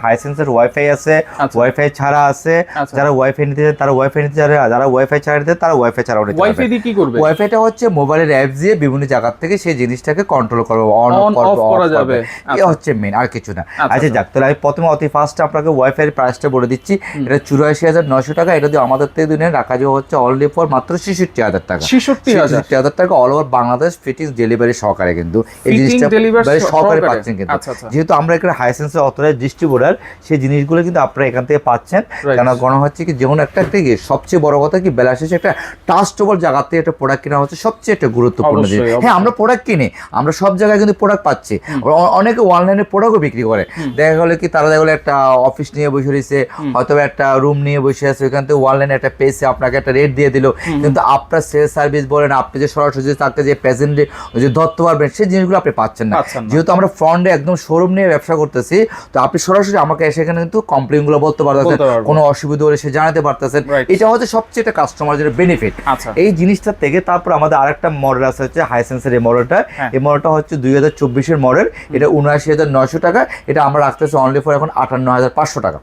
হাইসেন্সের wifi আছে, আচ্ছা। Wifi ছাড়া আছে। আচ্ছা। যারা ওয়াইফাই নিতে চায় তারা ওয়াইফাই নিতে চায়, যারা ওয়াইফাই ছাড়া নিতে চায় তারা ওয়াইফাই ছাড়াও নিতে পারবে। ওয়াইফাই দিয়ে কি করবে? ওয়াইফাইটা হচ্ছে মোবাইলের অ্যাপ দিয়ে বিভিন্ন জায়গা থেকে সেই জিনিসটাকে কন্ট্রোল করবে, অন অফ করা যাবে। এই হচ্ছে মেইন, আর কিছু না। আচ্ছা, আচ্ছা যাক, তাহলে আমি প্রথমে অতি ফার্স্ট আপনাকে ওয়াইফাই প্রাইসটা বলে দিচ্ছি। এটা 84,900 টাকা। এটা যদি আমাদের থেকে দিনে রাখা যাবে হচ্ছে অনলি ফর মাত্র 66,000 টাকা। 66,000 টাকা all over Bangladesh fittings delivery সহকারে কিন্তু এই Fitting জিনিসটা delivery সহকারে সহকারে? পাচ্ছেন কিন্তু। আচ্ছা, আচ্ছা। যেহেতু আমরা এখানে হাইসেন্সের অথরাইজড ডিস্ট্রিবিউটর, সেই জিনিসগুলো কিন্তু আপনারা এখান থেকে পাচ্ছেন। Right. কেন কারণ হচ্ছে কি, যেমন একটা সবচেয়ে বড় কথা কি, বেলা শেষে একটা ট্রাস্টেবল জায়গা থেকে একটা প্রোডাক্ট কেনা হচ্ছে সবচেয়ে একটা গুরুত্বপূর্ণ জিনিস। অবশ্যই, হ্যাঁ, আমরা প্রোডাক্ট কিনি, আমরা সব জায়গায় কিন্তু প্রোডাক্ট পাচ্ছি। অনেকে অনলাইনে প্রোডাক্টও বিক্রি করে। দেখা গেলো কি, তারা দেখা গেলো একটা অফিস নিয়ে বসে রয়েছে, হয়তো একটা রুম নিয়ে বসে আছে, ওইখান থেকে অনলাইনে একটা পেজে আপনাকে একটা রেট দিয়ে দিল, কিন্তু আপনার সেলস সার্ভিস বলেন, আপনি যে সরাসরি তাকে যে প্রেজেন্টে যে ধরতে পারবেন, সেই জিনিসগুলো আপনি পাচ্ছেন না। যেহেতু আমরা ফ্রন্টে একদম শোরুম নিয়ে ব্যবসা করতেছি, তো আপনি সরাসরি আমাকে এসে এখানে কিন্তু কমপ্লেনগুলো বলতে পারতেছেন, কোনো অসুবিধা হলে সে জানাতে পারতেছেন। এটা হচ্ছে সবচেয়ে একটা কাস্টমারের বেনিফিট। এই জিনিসটা থেকে তারপর আমাদের আরেকটা মডেল আছে হচ্ছে হাইসেন্সের এই মডেলটা। এই মডেলটা হচ্ছে 2024-এর মডেল। এটা 79,900 টাকা। এটা আমরা রাখতেছি অনলি ফর এখন 58,500 টাকা।